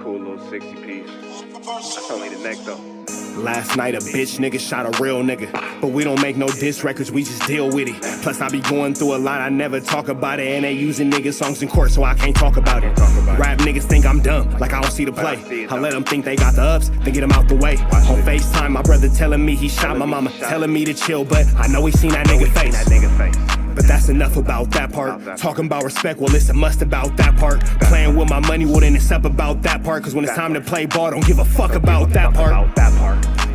cool little 60 piece. That's only the neck though. Last night a bitch nigga shot a real nigga, but we don't make no diss records, we just deal with it. Plus I be going through a lot, I never talk about it, and they using nigga songs in court, so I can't talk about it. Rap niggas think I'm dumb, like I don't see the play. I let them think they got the ups, then get them out the way. On FaceTime, my brother telling me he shot my mama, telling me to chill, but I know he seen that nigga face. But that's enough about that part. Talking about respect, well it's a must about that part. Playing with my money, well then it's up about that part. Cause when it's time to play ball, don't give a fuck about that part.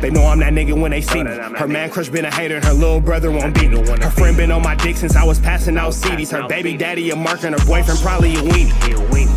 They know I'm that nigga when they see me. Her man crush been a hater and her little brother won't beat me. Her friend been on my dick since I was passing out CDs. Her baby daddy a mark and her boyfriend probably a weenie.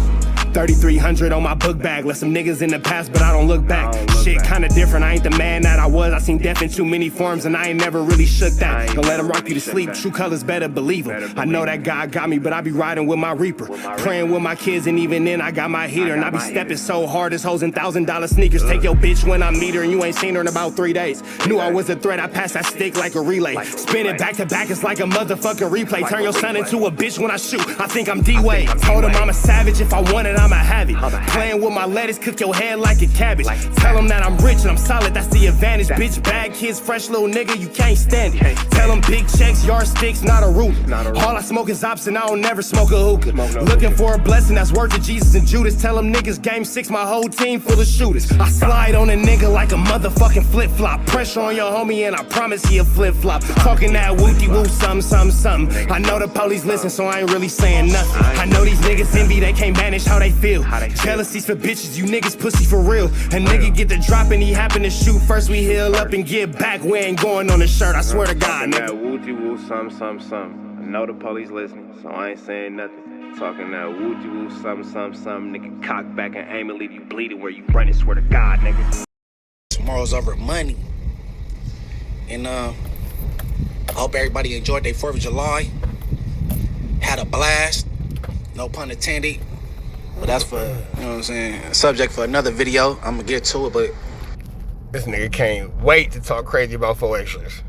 3,300 on my book bag. Left some niggas in the past, but I don't look back. Shit kinda different, I ain't the man that I was. I seen death in too many forms and I ain't never really shook that. Don't let him rock you to sleep, true colors better believe him. I know that God got me, but I be riding with my reaper. Praying with my kids and even then I got my heater. And I be stepping so hard, this hoes in $1,000 sneakers. Take your bitch when I meet her and you ain't seen her in about 3 days. Knew I was a threat, I passed that stick like a relay. Spin it back to back, it's like a motherfucking replay. Turn your son into a bitch when I shoot, I think I'm D-Wade. Told him I'm a savage, if I want it, I'ma have it. Playing with my lettuce, cook your head like a cabbage. Tell them that I'm rich and I'm solid, that's the advantage. Bitch, bad kids, fresh little nigga, you can't stand it. Tell them big checks, yardsticks, not a ruler. All I smoke is ops and I don't never smoke a hookah. Looking for a blessing that's worth of Jesus and Judas. Tell them niggas game 6, my whole team full of shooters. I slide on a nigga like a motherfucking flip-flop. Pressure on your homie and I promise he a flip-flop. Talking that wooty-woo, something. I know the police listen, so I ain't really saying nothing. I know these niggas envy, they can't manage how they feel. Jealousy's for bitches, you niggas pussy for real. A nigga get the drop and he happen to shoot. First we heal up and get back, we ain't going on the shirt, I swear to God, nigga. That woo-woo, something. I know the police listening, so I ain't saying nothing. Talking that woo-woo, something. Nigga cock back and aim and leave you bleeding where you running, swear to God, nigga. Tomorrow's over money. And I hope everybody enjoyed their 4th of July. Had a blast, no pun intended. But that's for, you know what I'm saying, subject for another video. I'm gonna get to it, but This nigga can't wait to talk crazy about 4 extras.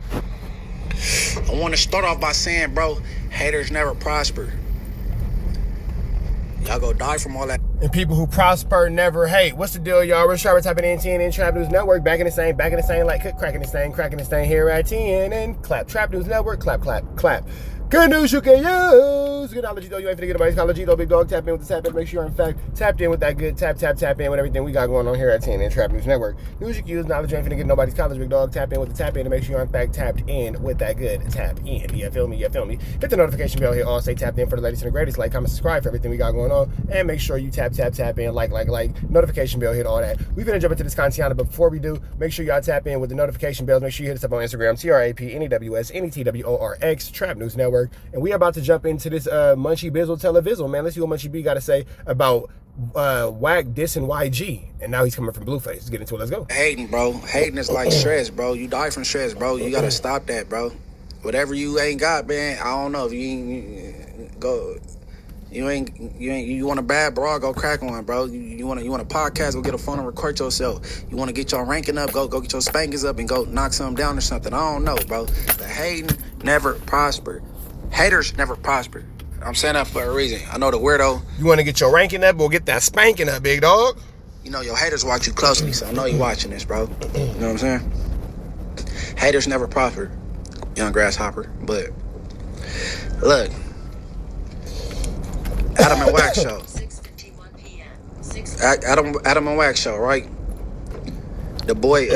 I want to start off by saying, bro, haters never prosper. Y'all go die from all that. And people who prosper never hate. What's the deal, y'all? We're sharp typing in TNN Trap News Network. Back in the same, like cracking the same here at TNN. Clap. Trap News Network. Clap. Good news you can use. Good knowledge, though. You ain't finna get nobody's college, though. Big dog, tap in with the tap in. Make sure you're, in fact, tapped in with that good tap in with everything we got going on here at TNN Trap News Network. News you can use. Knowledge you ain't finna get nobody's college, big dog. Tap in with the tap in to make sure you're, in fact, tapped in with that good tap in. You feel me? Hit the notification bell here. All say tapped in for the latest and the greatest. Like, comment, subscribe for everything we got going on. And make sure you tap in. Like. Notification bell, hit all that. We're gonna jump into this content, but before we do, make sure y'all tap in with the notification bells. Make sure you hit us up on Instagram, TRAPNEWSNETWORX, Trap News Network. And we are about to jump into this Munchie Bizzle Televizzle, man. Let's see what Munchie B got to say about Wack dissing YG. And now he's coming from Blueface. Let's get into it. Let's go. Hating, bro. Hating is like stress, bro. You die from stress, bro. You gotta stop that, bro. Whatever you ain't got, man, I don't know. If you go... You want a bad bra, go crack one, bro. You want a podcast, go get a phone and record yourself. You want to get your ranking up, go get your spankings up and go knock something down or something. I don't know, bro. The hating never prosper. Haters never prosper. I'm saying that for a reason. I know the weirdo. You want to get your ranking up or get that spanking up, big dog? You know your haters watch you closely, so I know you watching this, bro. You know what I'm saying? Haters never prosper, young grasshopper. But look. Adam and Wack show. 6:51 p.m. Adam and Wack show, right? The boy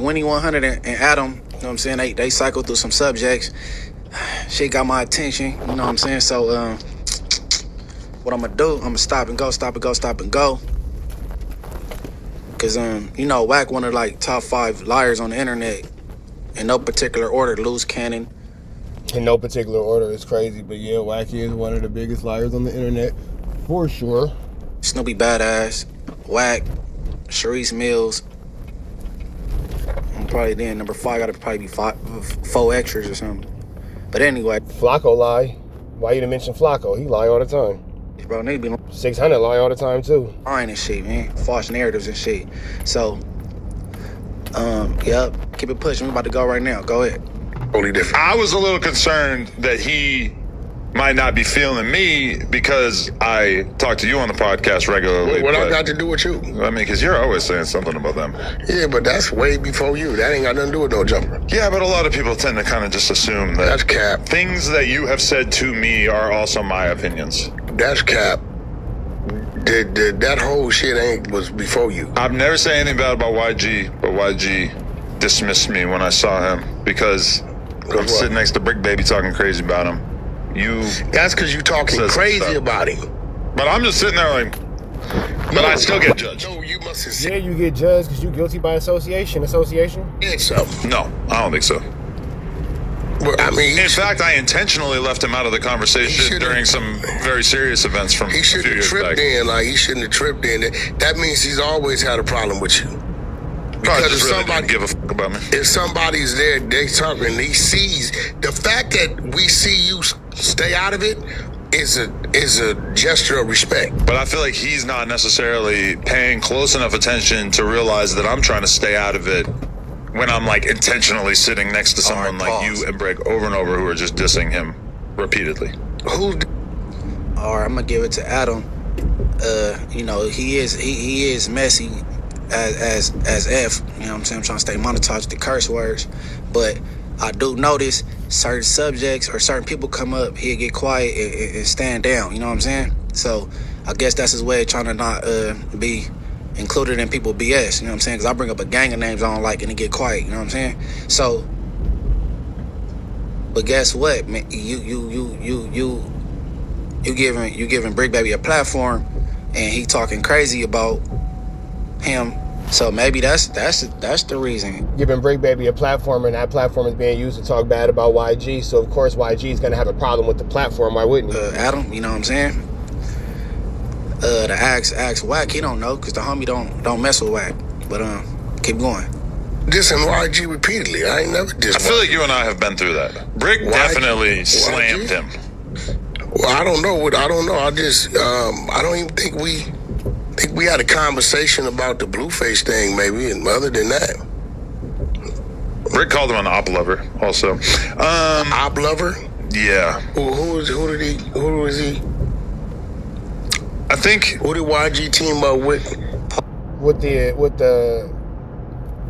Winnie 100 and Adam, you know what I'm saying? They cycle through some subjects. Shit got my attention, you know what I'm saying? So what I'm gonna do, I'm gonna stop and go. Cause you know, Wack one of like top 5 liars on the internet. In no particular order, loose cannon. In no particular order, it's crazy, but yeah, Wack is one of the biggest liars on the internet, for sure. Snoopy Badass, Wack, Sharice Mills. I'm probably then number 5, gotta probably be 4 extras or something. But anyway. Flacco lie. Why you didn't mention Flacco? He lie all the time. Bro, they be 600 lie all the time too. Lying and shit, man. False narratives and shit. So, yep, keep it pushing. We about to go right now. Go ahead. Totally different. I was a little concerned that he might not be feeling me because I talk to you on the podcast regularly. What I got to do with you? I mean, because you're always saying something about them. Yeah, but that's way before you. That ain't got nothing to do with no jumper. Yeah, but a lot of people tend to kind of just assume that that's cap. Things that you have said to me are also my opinions. That's cap. That whole shit was before you. I've never said anything bad about YG, but YG dismissed me when I saw him because I'm sitting next to Brick Baby talking crazy about him. That's because you talking crazy about him. But I'm just sitting there like, but I still get judged. No, you must have said. Yeah, you get judged because you guilty by association. Association? Yeah, so. No, I don't think so. Well, I mean, in fact, I intentionally left him out of the conversation during some very serious events from he shouldn't have tripped in. Like, he shouldn't have tripped in. That means he's always had a problem with you. Because if somebody give a fuck about me. If somebody's there, they talking, he sees the fact that we see you stay out of it is a gesture of respect. But I feel like he's not necessarily paying close enough attention to realize that I'm trying to stay out of it when I'm like intentionally sitting next to someone like you and Brick over and over who are just dissing him repeatedly. All right, I'm gonna give it to Adam. You know, he is messy as F. You know what I'm saying? I'm trying to stay monetized with the curse words, but I do notice certain subjects or certain people come up, he'll get quiet and stand down. You know what I'm saying? So I guess that's his way of trying to not be included in people BS. You know what I'm saying? Because I bring up a gang of names I don't like and they get quiet. You know what I'm saying? So, but guess what, man? You giving Brick Baby a platform, and he talking crazy about him. So maybe that's the reason. Giving Brick Baby a platform, and that platform is being used to talk bad about YG. So of course YG is gonna have a problem with the platform. Why wouldn't he? Adam, you know what I'm saying? To ask Wack, he don't know because the homie don't mess with Wack. But keep going. Dissing YG repeatedly. I ain't never dissed. I feel like you and I have been through that. Brick definitely slammed him. Well, I don't know. I just I don't even think we had a conversation about the Blueface thing, maybe, and other than that. Brick called him an op lover, also. Op lover? Yeah. Who was he? I think. Who did YG team up with? With the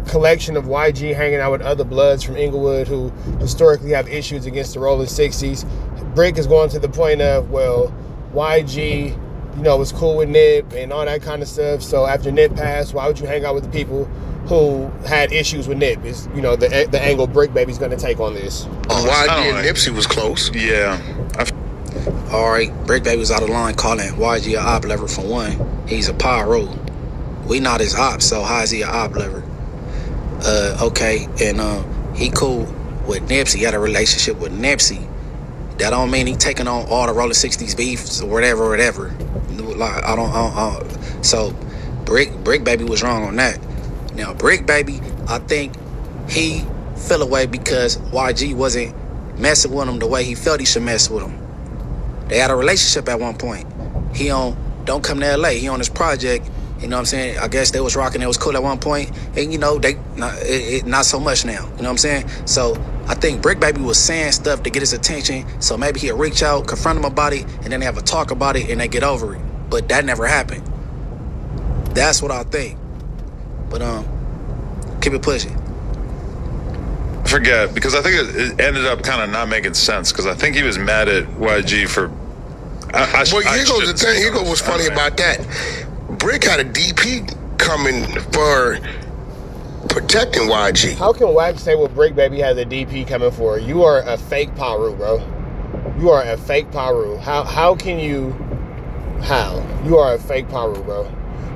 collection of YG hanging out with other Bloods from Inglewood who historically have issues against the Rolling 60s. Brick is going to the point of, well, YG, you know, was cool with Nip and all that kind of stuff. So after Nip passed, why would you hang out with the people who had issues with Nip? Is, you know, the angle Brick Baby's going to take on this. YG and Nipsey was close. Yeah. All right, Brick Baby was out of line calling YG a op lever for one. He's a pyro. We not his ops, so how is he a op lever? Okay, and he cool with Nipsey. He had a relationship with Nipsey. That don't mean he taking on all the Rolling 60s beefs or whatever. Like I don't. So Brick Baby was wrong on that. Now Brick Baby, I think he fell away because YG wasn't messing with him the way he felt he should mess with him. They had a relationship at one point. He don't come to LA. He on his project. You know what I'm saying? I guess they was rocking. It was cool at one point, and you know they not so much now. You know what I'm saying? So I think Brick Baby was saying stuff to get his attention. So maybe he'll reach out, confront him about it, and then they have a talk about it, and they get over it. But that never happened. That's what I think. But keep it pushing. I forget, because I think it ended up kind of not making sense, because I think he was mad at YG for. Well, here goes the thing. Here goes what's funny about that. Brick had a DP coming for protecting YG. How can Wack say what Brick Baby has a DP coming for? You are a fake Paru, bro. You are a fake Paru. How can you? How? You are a fake Paru, bro.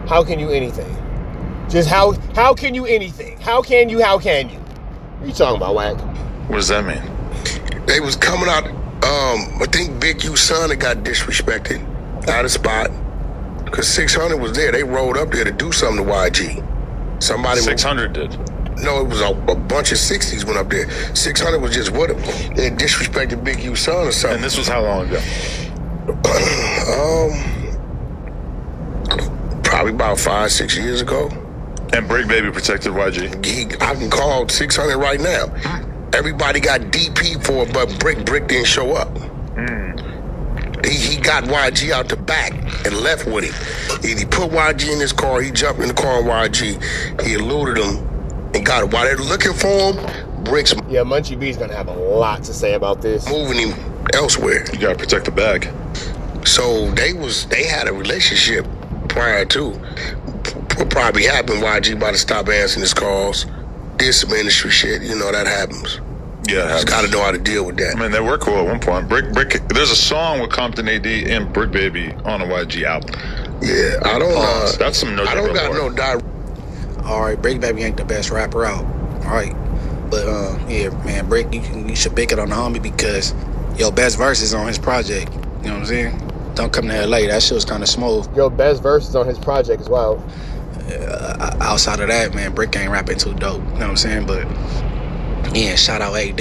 How can you anything? Just how can you anything? How can you? What are you talking about, Wack? What does that mean? They was coming out, I think Big U's son had got disrespected out of spot. Because 600 was there. They rolled up there to do something to YG. 600 did. No, it was a bunch of 60s went up there. 600 was just with him. They disrespected Big U's son or something. And this was how long ago? Probably about 5-6 years ago. And Brick Baby protected YG. I can call 600 right now. Everybody got DP for it, but Brick didn't show up. he got YG out the back and left with him. He put YG in his car. He jumped in the car on YG. He eluded him and got him. While they're looking for him, Brick's Munchie B is gonna have a lot to say about this. moving him elsewhere. You gotta protect the bag. So they had a relationship prior to. What probably happened, YG about to stop answering his calls. Did some industry shit, that happens. Yeah, Just gotta know how to deal with that. I mean, they were cool at one point. Brick. There's a song with Compton AD and Brick Baby on a YG album. Yeah, I don't. That's some no. I don't got no direct. All right, Brick Baby ain't the best rapper out. All right, but yeah, man, Brick, you should pick it on the homie because your best verse is on his project. You know what I'm saying? Don't come to LA. That shit was kind of smooth. Your best verse is on his project as well. Outside of that, man, Brick ain't rapping too dope. You know what I'm saying? But yeah, shout out AD.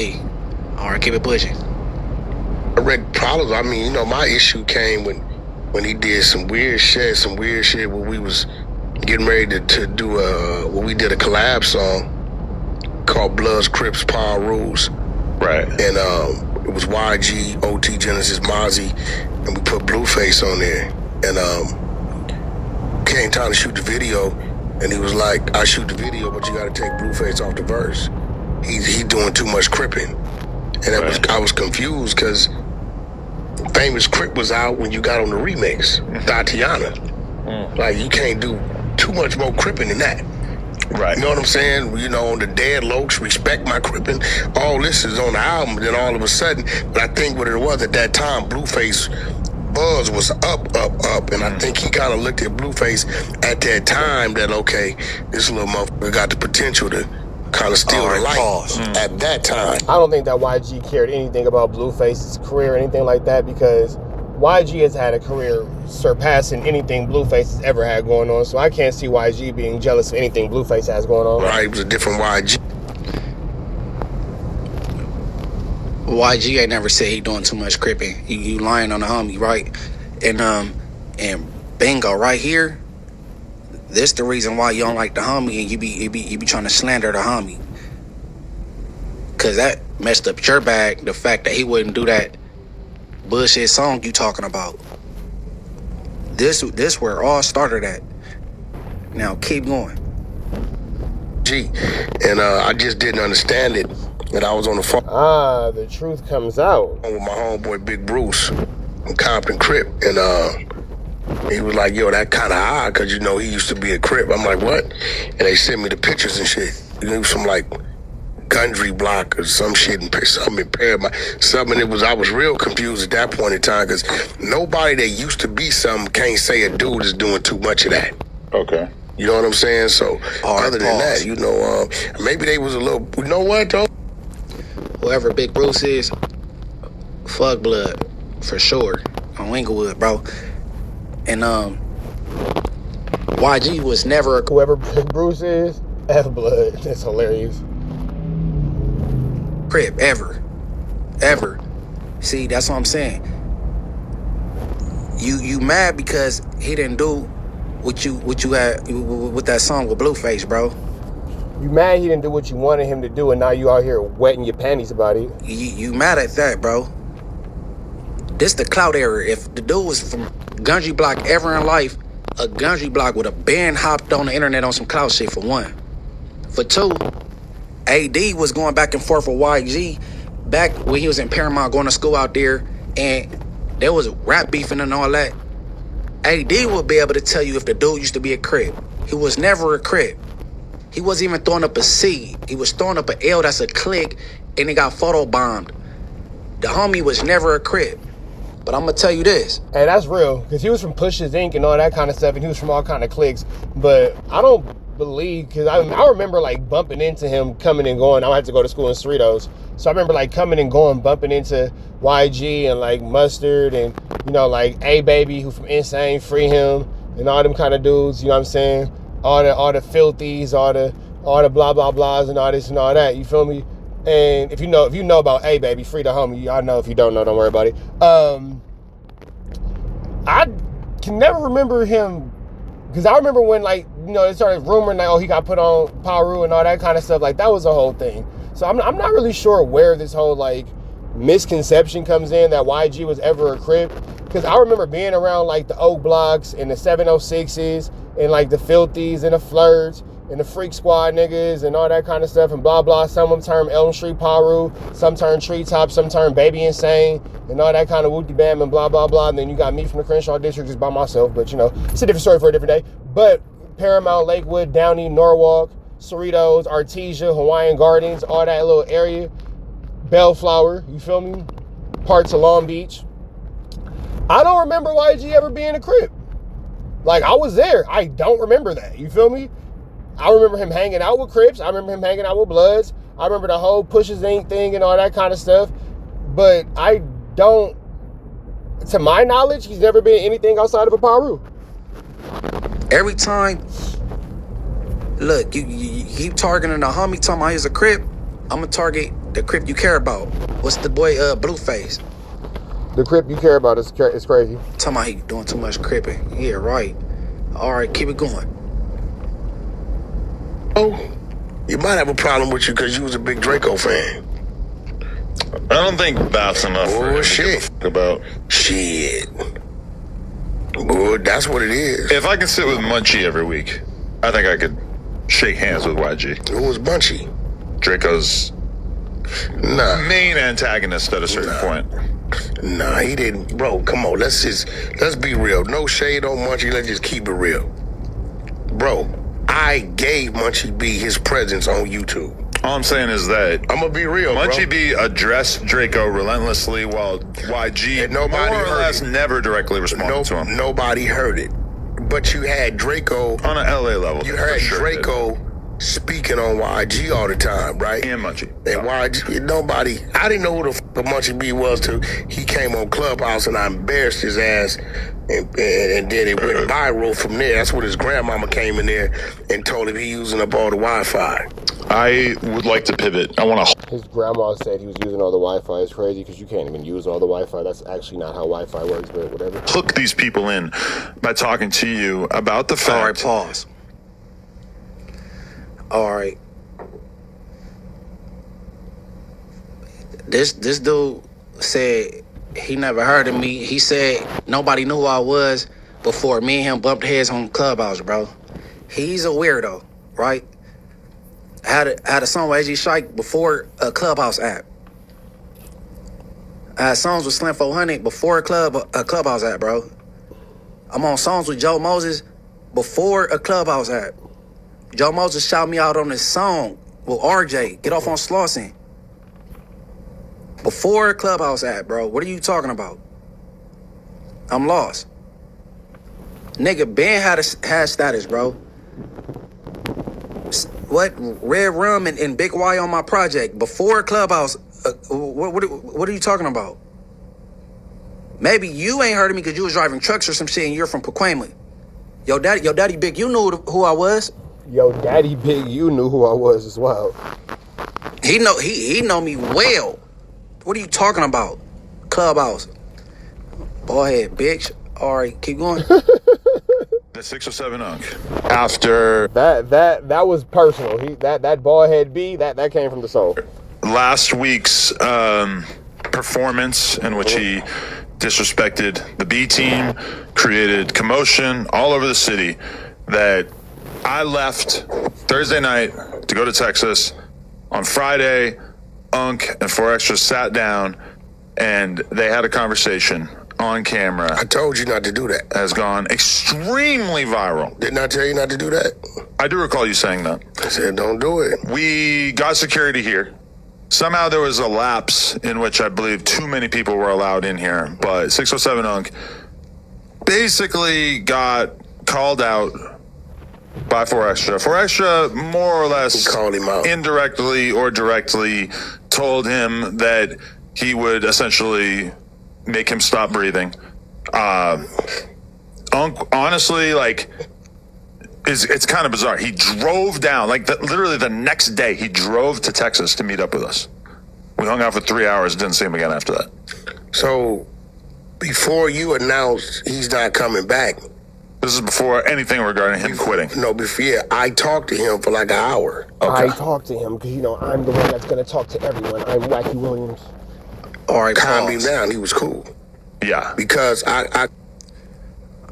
All right, keep it pushing. Direct problems. I mean, my issue came when he did some weird shit where we was getting ready to do when we did a collab song called Bloods, Crips, Power Rules. Right. And it was YG, OT Genesis, Mozzie, and we put Blueface on there. And came time to shoot the video, and he was like, I shoot the video, but you gotta take Blueface off the verse. He doing too much cripping. And I was confused because Famous Crip was out when you got on the remix, Tatiana. Like, you can't do too much more cripping than that. Right. You know what I'm saying? On the Dead Lokes, Respect My Crippin', all this is on the album, and then all of a sudden, but I think what it was at that time, Blueface buzz was up, and I think he kind of looked at Blueface at that time that, okay, this little motherfucker got the potential to kind of steal the light at that time. I don't think that YG cared anything about Blueface's career or anything like that because YG has had a career surpassing anything Blueface has ever had going on, so I can't see YG being jealous of anything Blueface has going on. Right, it was a different YG. YG ain't never said he doing too much cripping. You lying on the homie, right? And bingo, right here. This the reason why you don't like the homie and you be trying to slander the homie. Cause that messed up your bag. The fact that he wouldn't do that bullshit song you talking about. This where it all started at. Now keep going. And I just didn't understand it. And I was on the phone. The truth comes out. With my homeboy Big Bruce from Compton Crip. And he was like, yo, that kind of odd because, he used to be a Crip. I'm like, what? And they sent me the pictures and shit. It was some like Gundry block or some shit and something impaired something. I was real confused at that point in time because nobody that used to be something can't say a dude is doing too much of that. Okay. You know what I'm saying? So other than that, maybe they was a little, you know what though? Whoever Big Bruce is, fuck Blood for sure on Inglewood, bro. And YG was never whoever Big Bruce is, F Blood. That's hilarious. Crip ever. See, that's what I'm saying. You mad because he didn't do what you had with that song with Blueface, bro. You mad he didn't do what you wanted him to do, and now you out here wetting your panties about it. You mad at that, bro. This the clout era. If the dude was from Gundry Block ever in life, a Gundry Block would have been hopped on the internet on some clout shit for one. For two, AD was going back and forth with YG back when he was in Paramount going to school out there, and there was rap beefing and all that. AD will be able to tell you if the dude used to be a Crip. He was never a Crip. He wasn't even throwing up a C. He was throwing up an L that's a click, and he got photobombed. The homie was never a Crip. But I'm going to tell you this. Hey, that's real, because he was from Push's Inc. and all that kind of stuff, and he was from all kind of cliques. But I don't believe, because I remember, like, bumping into him coming and going. I had to go to school in Cerritos. So I remember, like, coming and going, bumping into YG and, like, Mustard and, like, A-Baby, who from Insane, Free Him, and all them kind of dudes, you know what I'm saying? All the filthies, all the blah, blah, blahs and all this and all that, you feel me? And if you know about A-Baby, Free the Homie, I know. If you don't know, don't worry about it. I can never remember him, because I remember when, like, they started rumoring that, he got put on Paru and all that kind of stuff. Like, that was a whole thing. So I'm not really sure where this whole, like, misconception comes in that YG was ever a Crip. Because I remember being around like the Oak Blocks and the 706s and like the Filthies and the Flirts and the Freak Squad niggas and all that kind of stuff and blah blah. Some of them turn Elm Street Paru, some turn Treetop, some turn Baby Insane and all that kind of whoopty bam and blah blah blah. And then you got me from the Crenshaw District just by myself, but you know, it's a different story for a different day. But Paramount, Lakewood, Downey, Norwalk, Cerritos, Artesia, Hawaiian Gardens, all that little area, Bellflower, you feel me? Parts of Long Beach. I don't remember YG ever being a Crip. Like, I was there. I don't remember that. You feel me? I remember him hanging out with Crips. I remember him hanging out with Bloods. I remember the whole Pushes Inc. thing and all that kind of stuff. But I don't, to my knowledge, he's never been anything outside of a Paru. Every time, look, you keep targeting a homie, talking about he's a Crip, I'm going to target the Crip you care about. What's the boy, Blueface? The Crip you care about is crazy. Talking about he doing too much cripping. Yeah, right. All right, keep it going. Oh, you might have a problem with you because you was a big Draco fan. I don't think that's enough for him to give a fuck about. Shit. Boy, that's what it is. If I can sit with Munchie every week, I think I could shake hands with YG. Who was Munchie? Draco's main antagonist at a certain point. Nah, he didn't. Bro, come on. Let's be real. No shade on Munchie. Let's just keep it real. Bro, I gave Munchie B his presence on YouTube. All I'm saying is that I'm gonna be real, Munchie bro. B addressed Draco relentlessly while YG And nobody more or heard less it. never directly responded to him. Nobody heard it. But you had Draco On an LA level. You for heard sure Draco speaking on YG all the time, right? and Munchie. And YG, nobody, I didn't know who the fuck Munchie B was till he came on Clubhouse and I embarrassed his ass and then it went viral from there. That's when his grandmama came in there and told him he using up all the Wi-Fi. I would like to pivot. I want to His grandma said he was using all the Wi-Fi. It's crazy because you can't even use all the Wi-Fi. That's actually not how Wi-Fi works, but whatever. hook these people in by talking to you about the fact. All right, pause. All right. This dude said he never heard of me. He said nobody knew who I was before me and him bumped heads on Clubhouse, bro. He's a weirdo, right? I had a song with AG Shike before a Clubhouse app. I had songs with Slim 400 before a Clubhouse app, bro. I'm on songs with Joe Moses before a Clubhouse app. Joe Moses shouted me out on this song with RJ, Get Off on Slauson. Before a Clubhouse app, bro. What are you talking about? I'm lost. Nigga, Ben had status, bro. What? Red Rum and Big Y on my project. Before Clubhouse, what are you talking about? Maybe you ain't heard of me because you was driving trucks or some shit and you're from Pacoima. Yo, daddy Big, you knew who I was. Yo, Daddy Big, you knew who I was as well. He know me well. What are you talking about? Clubhouse. Ballhead, bitch. All right, keep going. The 607 Unk. After That was personal. That bald head B, that came from the soul. last week's performance in which he disrespected the B team, created commotion all over the city, that I left Thursday night to go to Texas. On Friday, Unk and 4Extra sat down and they had a conversation on camera. I told you not to do that. Has gone extremely viral. Didn't I tell you not to do that? I do recall you saying that. I said, don't do it. We got security here. Somehow there was a lapse in which I believe too many people were allowed in here, but 607 Unk basically got called out by 4Extra. 4Extra more or less called him out. Indirectly or directly told him that he would essentially make him stop breathing. Unk, honestly, like, it's kind of bizarre. He drove down, like literally the next day, he drove to Texas to meet up with us. We hung out for 3 hours, didn't see him again after that. So, before you announced he's not coming back. This is before anything regarding him quitting. No, before, yeah, I talked to him for like an hour. Okay. I talked to him because, you know, I'm the one that's going to talk to everyone. I'm Wacky Williams. All right, Calm pause. him down. He was cool. Yeah. Because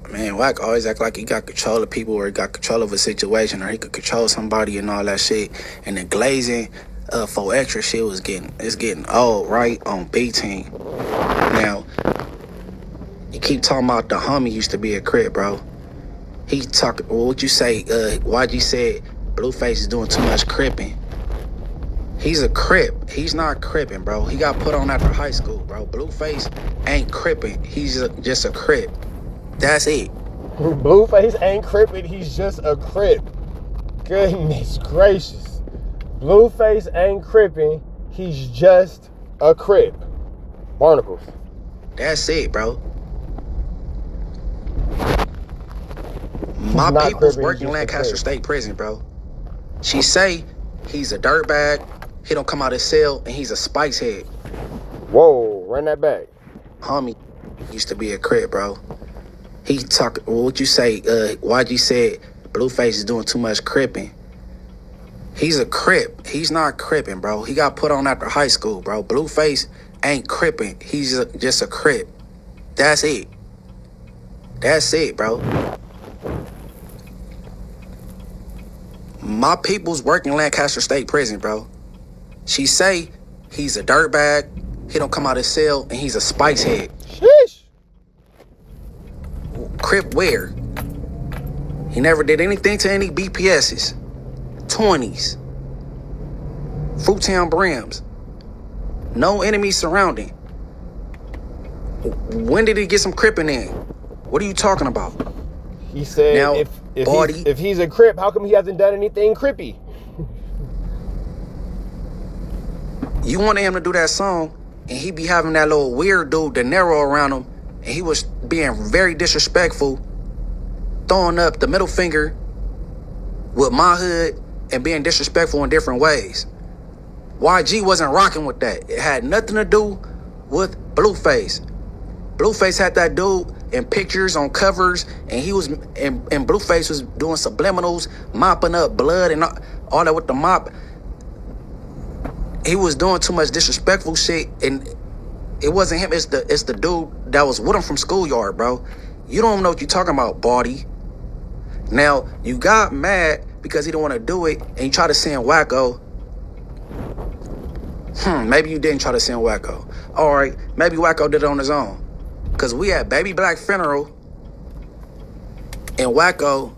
Man, Wack always act like he got control of people or he got control of a situation or he could control somebody and all that shit. And the glazing for extra shit it's getting old, right? On B-Team. Now, you keep talking about the homie used to be a Crip, bro. He talk, what you say, YG said Blueface is doing too much cripping. He's a Crip. He's not cripping, bro. He got put on after high school, bro. Blueface ain't cripping. He's just a Crip. That's it. Blueface ain't cripping, he's just a Crip. Goodness gracious. Blueface ain't cripping, he's just a Crip. Barnacles. That's it, bro. My people's working in Lancaster State Prison, bro. She say he's a dirtbag, he don't come out of his cell, and he's a spice head. Whoa, run that back. Homie used to be a Crip, bro. He talk, what you say, YG said Blueface is doing too much cripping. He's a Crip. He's not cripping, bro. He got put on after high school, bro. Blueface ain't cripping. He's just a Crip. That's it. That's it, bro. My people's working in Lancaster State Prison, bro. She say he's a dirtbag, he don't come out of his cell, and he's a spice head. Sheesh. Crip where? He never did anything to any BPSs, 20s, Fruittown Brims. No enemies surrounding. When did he get some cripping in? What are you talking about? He said Now, if he's a Crip, how come he hasn't done anything crippy? You wanted him to do that song, and he be having that little weird dude, De Niro, around him, and he was being very disrespectful, throwing up the middle finger with my hood and being disrespectful in different ways. YG wasn't rocking with that. It had nothing to do with Blueface. Blueface had that dude in pictures on covers, and he was and Blueface was doing subliminals, mopping up blood and all that with the mop. He was doing too much disrespectful shit, and it wasn't him. It's the dude that was with him from schoolyard, bro. You don't know what you're talking about, Baldy. Now, you got mad because he didn't want to do it, and you tried to send Wacko. Maybe you didn't try to send Wacko. All right, maybe Wacko did it on his own. Because we had Baby Black funeral, and Wacko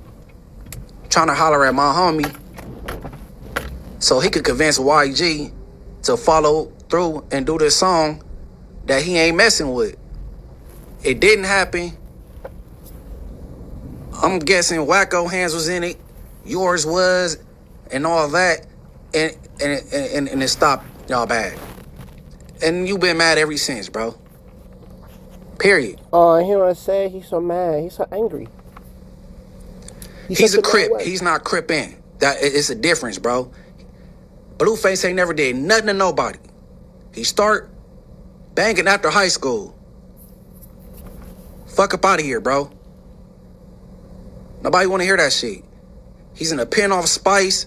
trying to holler at my homie so he could convince YG to follow through and do this song that he ain't messing with. It didn't happen. I'm guessing Wacko hands was in it, yours was, and all that, and it stopped y'all bad. And you been mad ever since, bro. Period. Oh, I hear what I say. He's so mad. He's so angry. He's a Crip. He's not cripping. It's a difference, bro. Blueface ain't never did nothing to nobody. He start banging after high school. Fuck up out of here, bro. Nobody want to hear that shit. He's in a pen off Spice,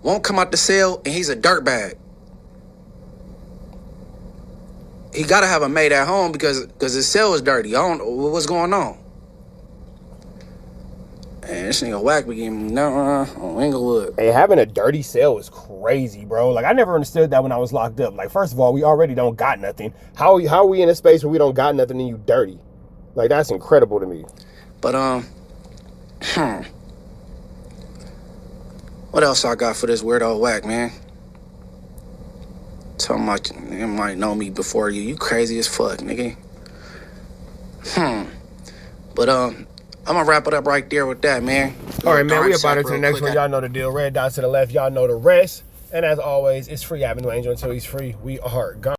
won't come out the cell, and he's a dirtbag. He gotta have a maid at home because his cell is dirty. I don't know what's going on. Man, this nigga Wack be getting on Inglewood. Hey, having a dirty cell is crazy, bro. Like, I never understood that when I was locked up. Like, first of all, we already don't got nothing. How are we in a space where we don't got nothing and you dirty? Like, that's incredible to me. But, what else I got for this weirdo Wack, man? Tell him you might know me before you. You crazy as fuck, nigga. But, I'm gonna wrap it up right there with that, man. All right, man, we about it to the next one. Y'all know the deal. Red dots to the left. Y'all know the rest. And as always, it's free Avenue Angel until he's free. We are gone.